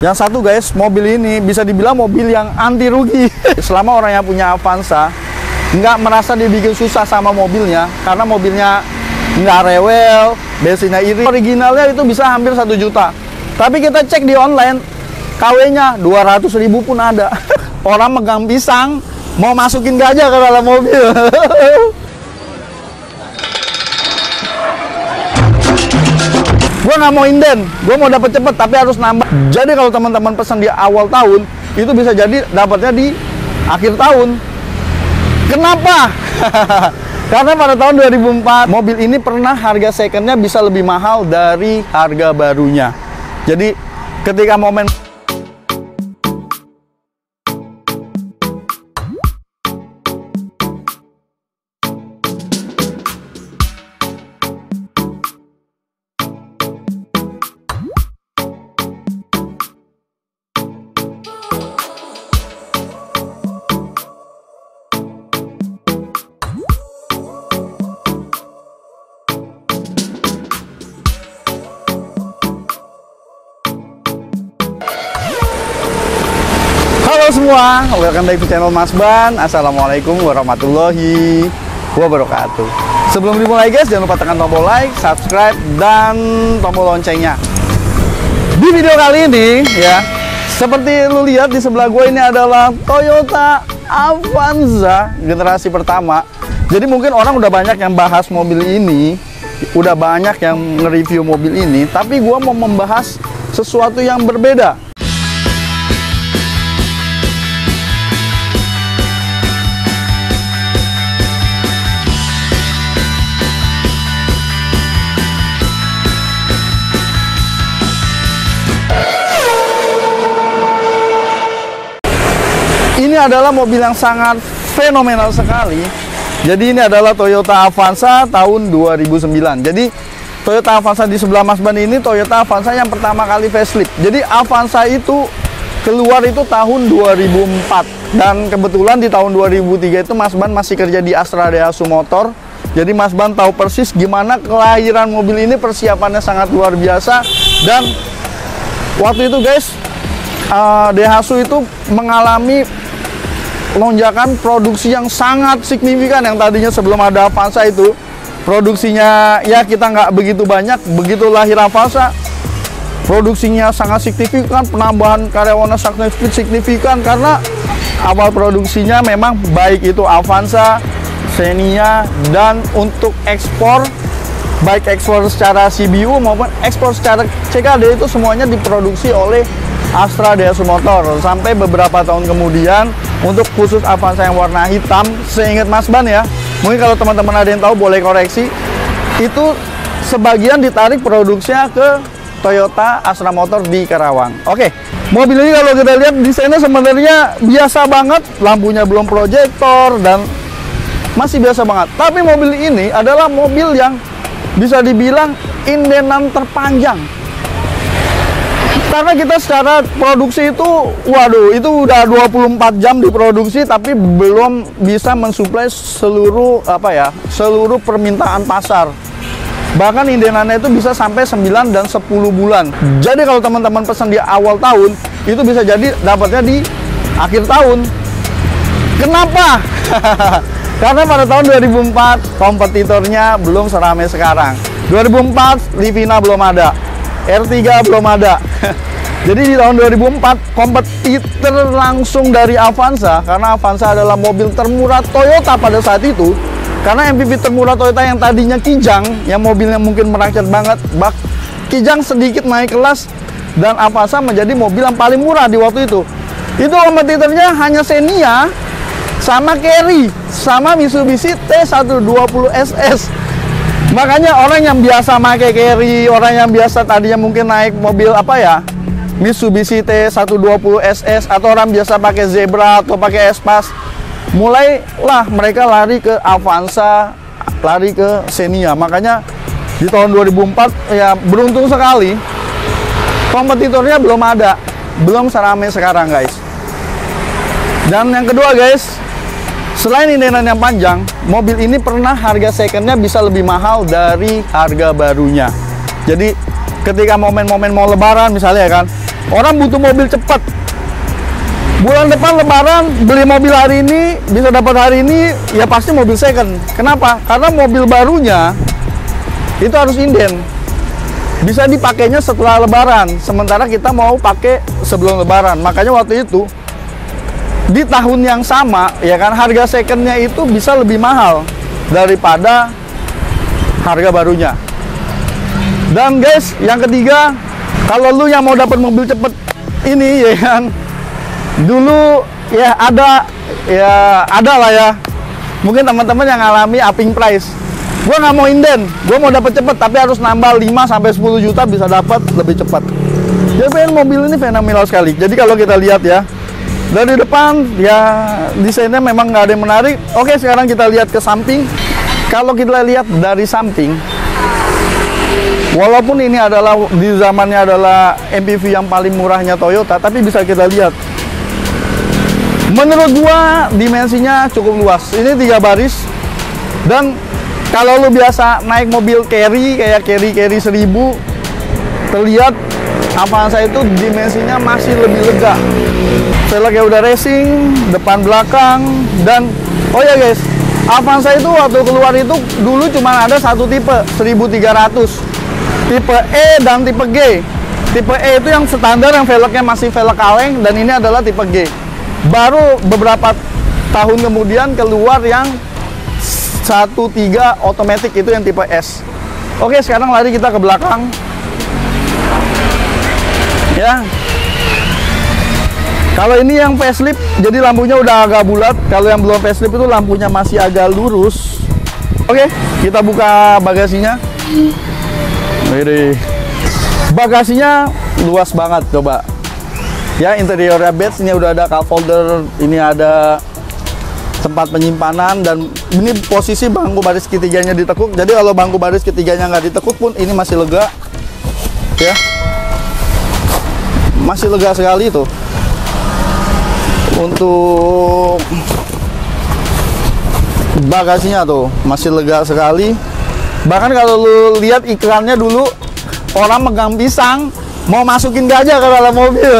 Yang satu guys, mobil ini bisa dibilang mobil yang anti rugi. Selama orang yang punya Avanza nggak merasa dibikin susah sama mobilnya, karena mobilnya nggak rewel, bensinnya irit. Originalnya itu bisa hampir 1 juta. Tapi kita cek di online, KW-nya 200.000 pun ada. Orang megang pisang, mau masukin gajah ke dalam mobil. Gue nggak mau inden, gue mau dapat cepet tapi harus nambah. Jadi kalau teman-teman pesan di awal tahun, itu bisa jadi dapatnya di akhir tahun. Kenapa? Karena pada tahun 2004 mobil ini pernah harga secondnya bisa lebih mahal dari harga barunya. Jadi ketika momen Halo semua, welcome back to channel Mas Ban. Assalamualaikum warahmatullahi wabarakatuh. Sebelum dimulai guys, jangan lupa tekan tombol like, subscribe, dan tombol loncengnya. Di video kali ini ya, seperti lu lihat di sebelah gue ini adalah Toyota Avanza generasi pertama. Jadi mungkin orang udah banyak yang bahas mobil ini, udah banyak yang nge-review mobil ini, tapi gue mau membahas sesuatu yang berbeda. Ini adalah mobil yang sangat fenomenal sekali. Jadi ini adalah Toyota Avanza tahun 2009. Jadi Toyota Avanza di sebelah Mas Ban ini Toyota Avanza yang pertama kali facelift. Jadi Avanza itu keluar itu tahun 2004. Dan kebetulan di tahun 2003 itu Mas Ban masih kerja di Astra Daihatsu Motor. Jadi Mas Ban tahu persis gimana kelahiran mobil ini, persiapannya sangat luar biasa. Dan waktu itu guys, Daihatsu itu mengalami lonjakan produksi yang sangat signifikan. Yang tadinya sebelum ada Avanza itu produksinya ya kita nggak begitu banyak, begitu lahir Avanza produksinya sangat signifikan, penambahan karyawannya sangat signifikan karena awal produksinya memang baik itu Avanza, Xenia, dan untuk ekspor baik ekspor secara CBU maupun ekspor secara CKD itu semuanya diproduksi oleh Astra Daihatsu Motor. Sampai beberapa tahun kemudian untuk khusus Avanza yang warna hitam, seingat Mas Ban ya, mungkin kalau teman-teman ada yang tahu boleh koreksi, itu sebagian ditarik produksinya ke Toyota Astra Motor di Karawang. Oke, mobil ini kalau kita lihat desainnya sebenarnya biasa banget, lampunya belum proyektor dan masih biasa banget. Tapi mobil ini adalah mobil yang bisa dibilang indenan terpanjang. Karena kita secara produksi itu, waduh, itu udah 24 jam diproduksi tapi belum bisa mensuplai seluruh seluruh permintaan pasar. Bahkan indenannya itu bisa sampai 9 dan 10 bulan. Jadi kalau teman-teman pesan di awal tahun, itu bisa jadi dapatnya di akhir tahun. Kenapa? Karena pada tahun 2004 kompetitornya belum seramai sekarang. 2004 Livina belum ada, R3 belum ada. Jadi di tahun 2004 kompetitor langsung dari Avanza, karena Avanza adalah mobil termurah Toyota pada saat itu. Karena MPV termurah Toyota yang tadinya Kijang, yang mobilnya mungkin merakyat banget, Kijang sedikit naik kelas dan Avanza menjadi mobil yang paling murah di waktu itu. Itu kompetitornya hanya Xenia sama Carry sama Mitsubishi T120 SS. Makanya orang yang biasa pakai Carry, orang yang biasa tadinya mungkin naik mobil Mitsubishi T120 SS, atau orang biasa pakai Zebra atau pakai Espas, mulailah mereka lari ke Avanza, lari ke Xenia. Makanya di tahun 2004 ya beruntung sekali kompetitornya belum ada, belum seramai sekarang guys. Dan yang kedua guys, selain indenan yang panjang, mobil ini pernah harga secondnya bisa lebih mahal dari harga barunya. Jadi ketika momen-momen mau lebaran misalnya kan, Orang butuh mobil cepat. Bulan depan lebaran, beli mobil hari ini, bisa dapat hari ini, ya pasti mobil second. Kenapa? Karena mobil barunya itu harus inden. Bisa dipakainya setelah lebaran, sementara kita mau pakai sebelum lebaran. Makanya waktu itu, di tahun yang sama, ya kan, harga secondnya itu bisa lebih mahal daripada harga barunya. Dan guys, yang ketiga, kalau lu yang mau dapat mobil cepet ini, ya kan, dulu ya ada lah ya, mungkin teman-teman yang ngalami upping price. Gua nggak mau inden, gua mau dapat cepet, tapi harus nambah 5-10 juta bisa dapat lebih cepat. Jadi mobil ini fenomenal sekali. Jadi kalau kita lihat ya, dari depan ya desainnya memang nggak ada yang menarik. Oke, sekarang kita lihat ke samping. Kalau kita lihat dari samping, walaupun ini adalah di zamannya adalah MPV yang paling murahnya Toyota, tapi bisa kita lihat, menurut gua dimensinya cukup luas. Ini 3 baris, dan kalau lu biasa naik mobil carry kayak carry 1000, terlihat Avanza itu dimensinya masih lebih lega. Velgnya udah racing, depan belakang, dan oh ya guys, Avanza itu waktu keluar itu dulu cuma ada satu tipe 1300, tipe E dan tipe G. Tipe E itu yang standar, yang velgnya masih velg kaleng, dan ini adalah tipe G. Baru beberapa tahun kemudian keluar yang 1.3 otomatis, itu yang tipe S. Oke, sekarang lari kita ke belakang ya. Kalau ini yang facelift, jadi lampunya udah agak bulat. Kalau yang belum facelift itu lampunya masih agak lurus. Oke, kita buka bagasinya. Wih, bagasinya luas banget, coba ya. Interiornya bed, ini udah ada cup holder, ini ada tempat penyimpanan, dan ini posisi bangku baris ketiganya ditekuk. Jadi kalau bangku baris ketiganya nggak ditekuk pun ini masih lega ya, masih lega sekali tuh. Untuk bagasinya tuh masih lega sekali. Bahkan kalau lu lihat iklannya dulu, orang megang pisang mau masukin gajah ke dalam mobil.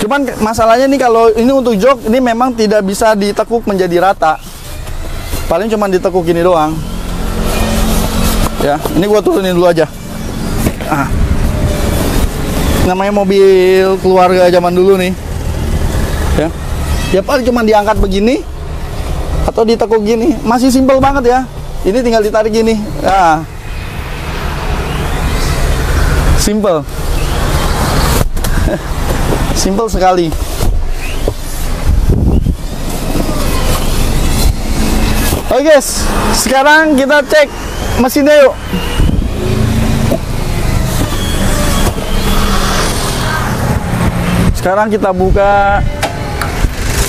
Cuman masalahnya nih, kalau ini untuk jok, ini memang tidak bisa ditekuk menjadi rata. Paling cuma ditekuk gini doang. Ya, ini gua turunin dulu aja. Namanya mobil keluarga zaman dulu nih. Ya. Ya paling cuma diangkat begini atau ditekuk gini. Masih simpel banget ya. Ini tinggal ditarik gini. Nah. Simple. Simple sekali. Oke guys, sekarang kita cek mesinnya yuk. Sekarang kita buka,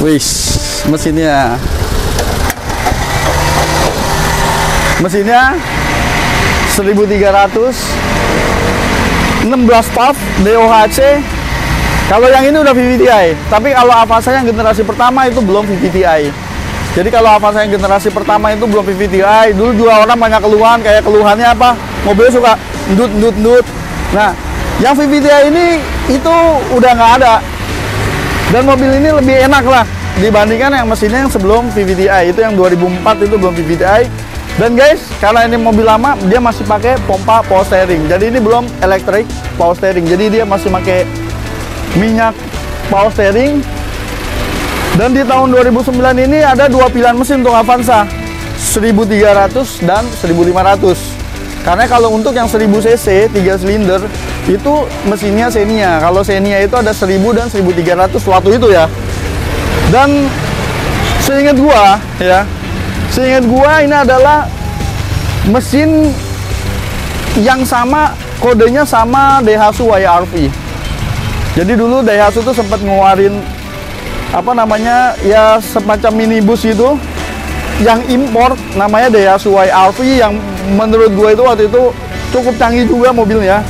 wis, mesinnya. Mesinnya 1300, 16 valve DOHC. Kalau yang ini udah VVTi, tapi kalau Avanza yang generasi pertama itu belum VVTi. Jadi kalau Avanza yang generasi pertama itu belum VVTi. Dulu juga orang banyak keluhan, kayak keluhannya apa? Mobilnya suka ndut. Nah, yang VVTi ini itu udah nggak ada. Dan mobil ini lebih enak lah dibandingkan yang mesinnya yang sebelum VVTi. Itu yang 2004 itu belum VVTi. Dan guys, karena ini mobil lama, dia masih pakai pompa power steering. Jadi ini belum electric power steering. Jadi dia masih pakai minyak power steering. Dan di tahun 2009 ini ada dua pilihan mesin untuk Avanza, 1300 dan 1500. Karena kalau untuk yang 1000 cc 3 silinder itu mesinnya Xenia. Kalau Xenia itu ada 1000 dan 1300 waktu itu ya. Dan seingat gua ya, seingat gua ini adalah mesin yang sama, kodenya sama Daihatsu YRV. Jadi dulu Daihatsu tuh sempat ngeluarin apa namanya ya, semacam minibus itu yang import, namanya Daihatsu YRV, yang menurut gue itu waktu itu cukup canggih juga mobilnya.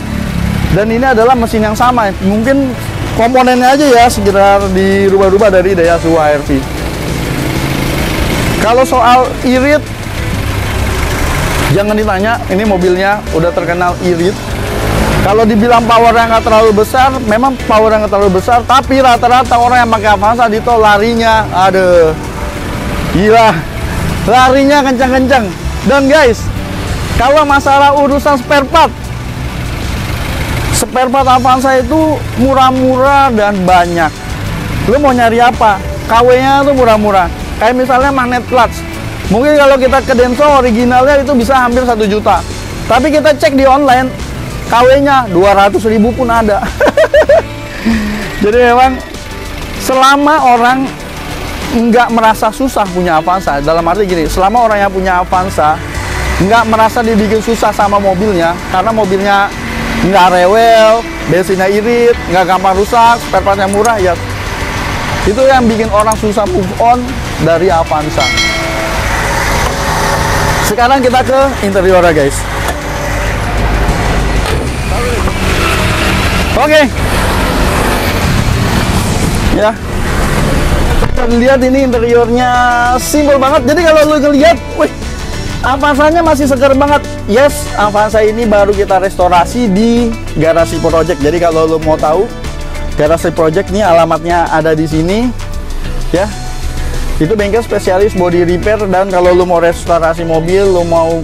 Dan ini adalah mesin yang sama, mungkin komponennya aja ya sekitar dirubah-rubah dari Daihatsu YRV. Kalau soal irit, jangan ditanya, ini mobilnya udah terkenal irit. Kalau dibilang power yang nggak terlalu besar, memang power yang nggak terlalu besar, tapi rata-rata orang yang pakai Avanza di tol larinya, aduh, gila, larinya kencang-kencang. Dan guys, kalau masalah urusan spare part Avanza itu murah-murah dan banyak. Lu mau nyari apa? KW-nya tuh murah-murah. Kayak misalnya magnet clutch. Mungkin kalau kita ke Denso originalnya itu bisa hampir 1 juta. Tapi kita cek di online, KW-nya 200.000 pun ada. Jadi memang selama orang nggak merasa susah punya Avanza, dalam arti gini, selama orang yang punya Avanza nggak merasa dibikin susah sama mobilnya, karena mobilnya nggak rewel, bensinnya irit, nggak gampang rusak, spare partnya murah, ya itu yang bikin orang susah move on dari Avanza. Sekarang kita ke interiornya guys. Oke. Ya. Kita lihat ini interiornya simpel banget. Jadi kalau lu ngeliat, wih, Avanzanya masih seger banget. Yes, Avanza ini baru kita restorasi di Garasi Project. Jadi kalau lu mau tahu, Garasi Project ini alamatnya ada di sini. Ya. Itu bengkel spesialis body repair, dan kalau lu mau restorasi mobil, lu mau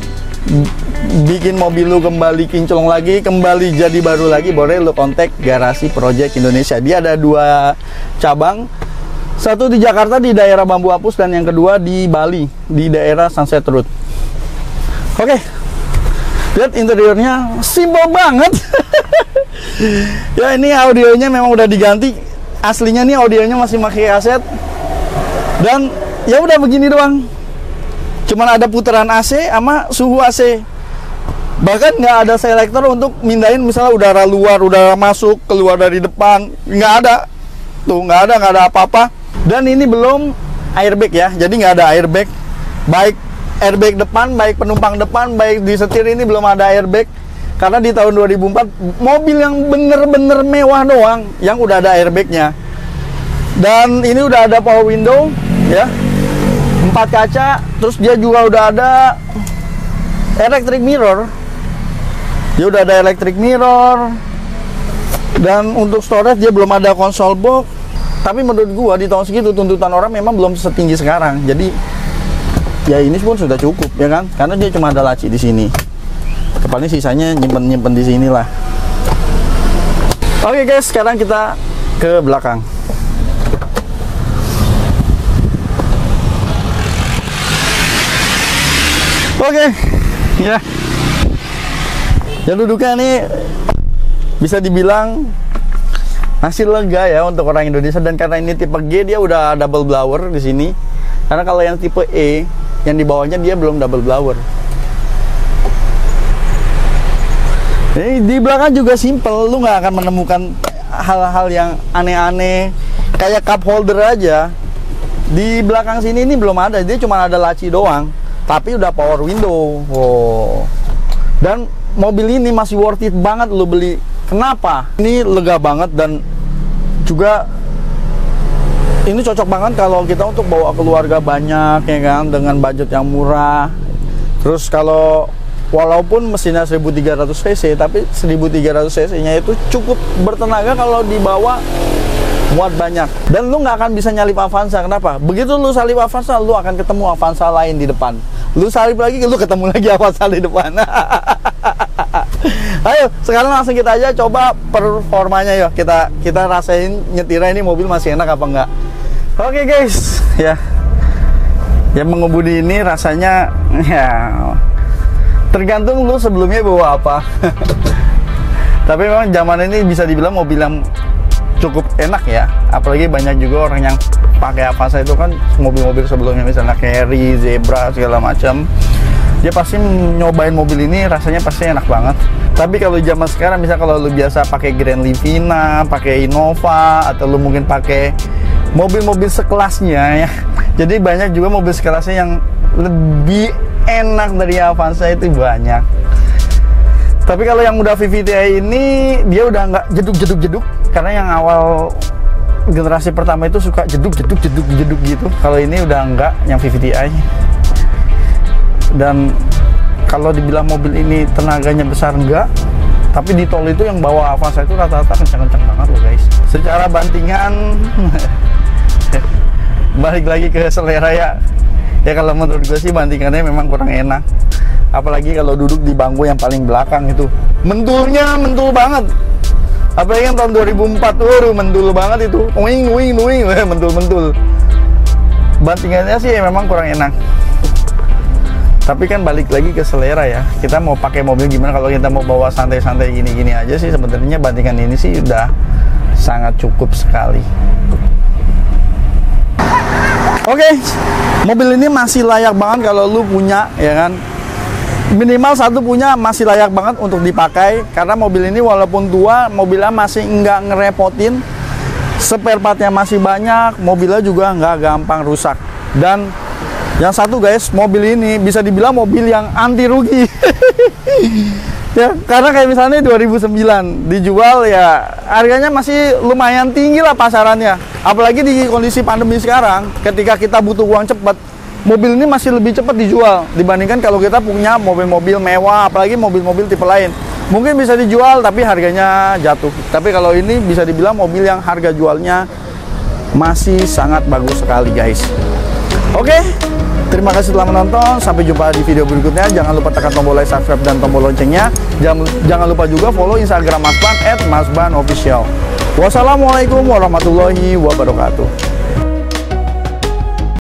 bikin mobil lu kembali kinclong lagi, kembali jadi baru lagi, boleh lu kontak Garasi Project Indonesia. Dia ada 2 cabang, satu di Jakarta di daerah Bambu Apus, dan yang kedua di Bali di daerah Sunset Road. Oke, lihat interiornya simpel banget. Ya, ini audionya memang udah diganti, aslinya nih audionya masih pakai kaset, dan ya udah begini doang. Cuman ada putaran AC sama suhu AC. Bahkan nggak ada selektor untuk mindahin misalnya udara luar, udara masuk, keluar dari depan. Nggak ada. Tuh, nggak ada apa-apa. Dan ini belum airbag ya. Jadi nggak ada airbag. Baik airbag depan, baik penumpang depan, baik di setir ini belum ada airbag. Karena di tahun 2004, mobil yang bener-bener mewah doang yang udah ada airbagnya. Dan ini udah ada power window ya, 4 kaca, terus dia juga udah ada electric mirror. Dia udah ada electric mirror. Dan untuk storage dia belum ada console box. Tapi menurut gua di tahun segitu tuntutan orang memang belum setinggi sekarang. Jadi ya ini pun sudah cukup ya kan, karena dia cuma ada laci di sini. Paling sisanya nyimpen di sini lah. Oke guys, sekarang kita ke belakang. Oke, ya. Yang duduknya nih bisa dibilang masih lega ya untuk orang Indonesia, dan karena ini tipe G dia udah double blower di sini. Karena kalau yang tipe E yang di bawahnya dia belum double blower. Ini di belakang juga simple, lu nggak akan menemukan hal-hal yang aneh-aneh kayak cup holder aja. Di belakang sini ini belum ada, dia cuma ada laci doang. Tapi udah power window. Wow. Dan mobil ini masih worth it banget lo beli. Kenapa? Ini lega banget, dan juga ini cocok banget kalau kita untuk bawa keluarga banyak ya kan, dengan budget yang murah. Terus kalau walaupun mesinnya 1300 cc, tapi 1300 cc nya itu cukup bertenaga kalau dibawa muat banyak. Dan lu nggak akan bisa nyalip Avanza. Kenapa? Begitu lu salip Avanza, lu akan ketemu Avanza lain di depan. Lu salip lagi, lu ketemu lagi Avanza di depan. Ayo, sekarang langsung kita aja coba performanya yuk. Kita rasain nyetirnya ini mobil masih enak apa enggak. Oke guys, ya. Yang mengemudi ini rasanya ya tergantung lu sebelumnya bawa apa. Tapi memang zaman ini bisa dibilang mobil yang cukup enak ya. Apalagi banyak juga orang yang pakai Avanza itu kan mobil-mobil sebelumnya, misalnya Carry, Zebra, segala macam. Dia pasti nyobain mobil ini, rasanya pasti enak banget. Tapi kalau zaman sekarang, misal kalau lu biasa pakai Grand Livina, pakai Innova, atau lu mungkin pakai mobil-mobil sekelasnya ya. Jadi banyak juga mobil sekelasnya yang lebih enak dari Avanza itu banyak. Tapi kalau yang udah VVTi ini, dia udah nggak jeduk-jeduk-jeduk. Karena yang awal generasi pertama itu suka jeduk-jeduk gitu. Kalau ini udah nggak, yang VVTi. Dan kalau dibilang mobil ini tenaganya besar enggak, tapi di tol itu yang bawa Avanza itu rata-rata kencang-kencang banget loh guys. Secara bantingan, balik lagi ke selera ya. Ya kalau menurut gue sih bantingannya memang kurang enak. Apalagi kalau duduk di bangku yang paling belakang itu, mentulnya mentul banget. Apalagi yang tahun 2004 tuh, mentul banget itu, wing, mentul. Bantingannya sih memang kurang enak. Tapi kan balik lagi ke selera ya. Kita mau pakai mobil gimana, kalau kita mau bawa santai-santai gini-gini aja sih sebenarnya bantingan ini sih udah sangat cukup sekali. Oke, mobil ini masih layak banget kalau lu punya, ya kan. Minimal satu punya, masih layak banget untuk dipakai. Karena mobil ini walaupun tua, mobilnya masih nggak ngerepotin, spare partnya masih banyak, mobilnya juga nggak gampang rusak. Dan yang satu guys, mobil ini bisa dibilang mobil yang anti rugi. Ya, karena kayak misalnya 2009 dijual ya harganya masih lumayan tinggi lah pasarannya. Apalagi di kondisi pandemi sekarang, ketika kita butuh uang cepat, mobil ini masih lebih cepat dijual dibandingkan kalau kita punya mobil-mobil mewah, apalagi mobil-mobil tipe lain. Mungkin bisa dijual tapi harganya jatuh. Tapi kalau ini bisa dibilang mobil yang harga jualnya masih sangat bagus sekali guys. Oke, terima kasih telah menonton. Sampai jumpa di video berikutnya. Jangan lupa tekan tombol like, subscribe, dan tombol loncengnya. Jangan lupa juga follow Instagram Mas Ban @masbanofficial. Wassalamualaikum warahmatullahi wabarakatuh.